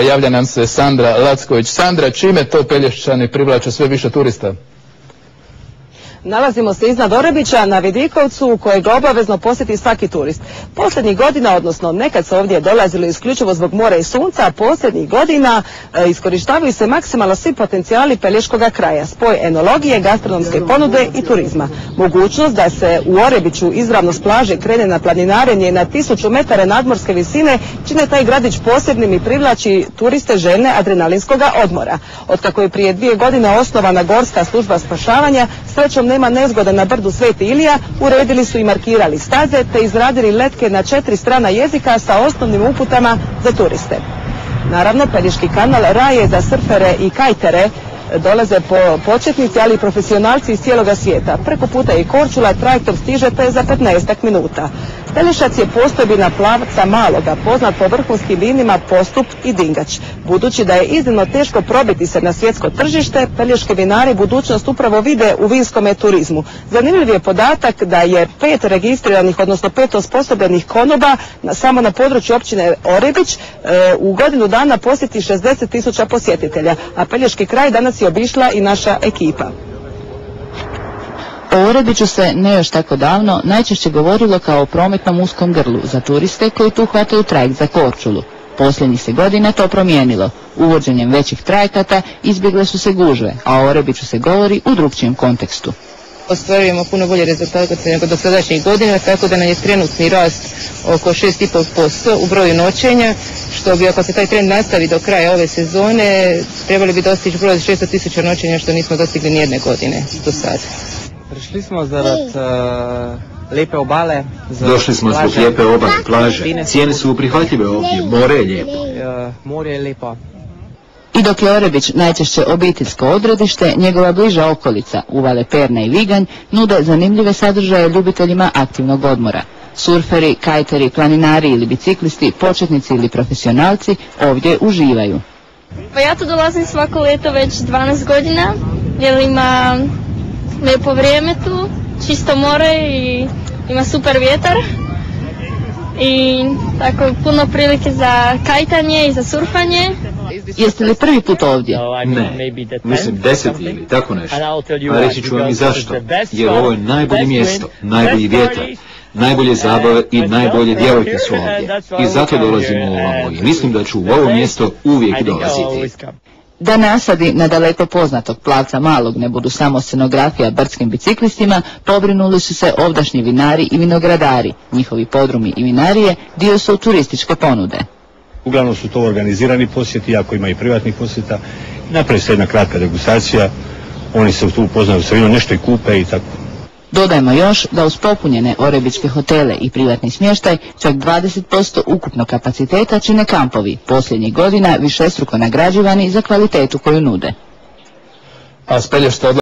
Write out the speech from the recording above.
Javlja nam se Sandra Lacković. Sandra, čime to Pelješčani privlače sve više turista? Nalazimo se iznad Orebića na Vidikovcu kojeg obavezno posjeti svaki turist. Posljednjih godina, odnosno nekad se ovdje dolazilo isključivo zbog mora i sunca, a posljednjih godina iskorištavaju se maksimalno svi potencijali Pelješkog kraja, spoj enologije, gastronomske ponude i turizma. Mogućnost da se u Orebiću izravno s plaže krene na planinarenje na 1000 metara nadmorske visine čine taj gradić posebnim i privlači turiste željne adrenalinskog odmora. Otkako je prije 2 godine osnovana Gorska služba spašavanja, srećom nema nezgoda na brdu Sveti Ilija, uredili su i markirali staze te izradili letke na 4 strana jezika sa osnovnim uputama za turiste. Naravno, Pelješki kanal raj je za surfere i kajtere. Dolaze početnici, ali i profesionalci iz cijeloga svijeta. Preko puta i Korčula trajektom stižete za 15 minuta. Pelješac je postojbina Plavca Maloga, poznat po vrhunskim vinima Postup i Dingač. Budući da je iznimno teško probiti se na svjetsko tržište, pelješki vinari budućnost upravo vide u vinskom turizmu. Zanimljiv je podatak da je 5 registriranih, odnosno 5 osposobljenih konoba samo na području općine Orebić u godinu dana posjeti 60.000 posjetitelja, a Pelješki kraj danas je obišla i naša ekipa. O Orebiću se ne još tako davno najčešće govorilo kao o prometnom uskom grlu za turiste koji tu hvataju trajekt za Korčulu. Posljednjih se godina to promijenilo. Uvođenjem većih trajekata izbjegle su se gužve, a o Orebiću se govori u drugčijem kontekstu. Ostvarujemo puno bolje rezultate nego do sadašnjih godina, tako da nam je trenutni rast oko 6,5% u broju noćenja, što bi, ako se taj trend nastavi do kraja ove sezone, trebali bi dostići broj 600.000 noćenja, što nismo dostigli nijedne godine do sada. Prišli smo zarad lijepe obale. Došli smo zbog lijepe obale, plaže. Cijene su prihvatljive ovdje, more je lijepo. More je lijepo. I dok je Orebić najčešće obiteljsko odredište, njegova bliža okolica, uvale Perna i Viganj, nude zanimljive sadržaje ljubiteljima aktivnog odmora. Surferi, kajteri, planinari ili biciklisti, početnici ili profesionalci ovdje uživaju. Pa ja tu dolazim svako ljeto već 12 godina, jer ima lijepo vrijeme tu, čisto more i ima super vjetar. I tako puno prilike za kajtanje i za surfanje. Jeste li prvi put ovdje? Ne, mislim 10 ili tako nešto. A reći ću vam i zašto. Jer ovo je najbolje mjesto, najbolji vjetar, najbolje zabave i najbolje djevojke su ovdje. I zato dolazimo ovamo i mislim da ću u ovo mjesto uvijek dolaziti. Da nasadi na daleko poznatog Plavca Malog ne budu samo scenografija brdskim biciklistima, pobrinuli su se ovdašnji vinari i vinogradari. Njihovi podrumi i vinarije dio su turističke ponude. Uglavnom su to organizirani posjeti, ako ima i privatnih posjeta. Napravi se jedna kratka degustacija, oni se tu upoznaju sa vinom, nešto i kupe i tako. Dodajmo još da uz popunjene orebičke hotele i privatni smještaj čak 20% ukupnog kapaciteta čine kampovi, posljednjih godina višestruko nagrađivani za kvalitetu koju nude. A s Pelješca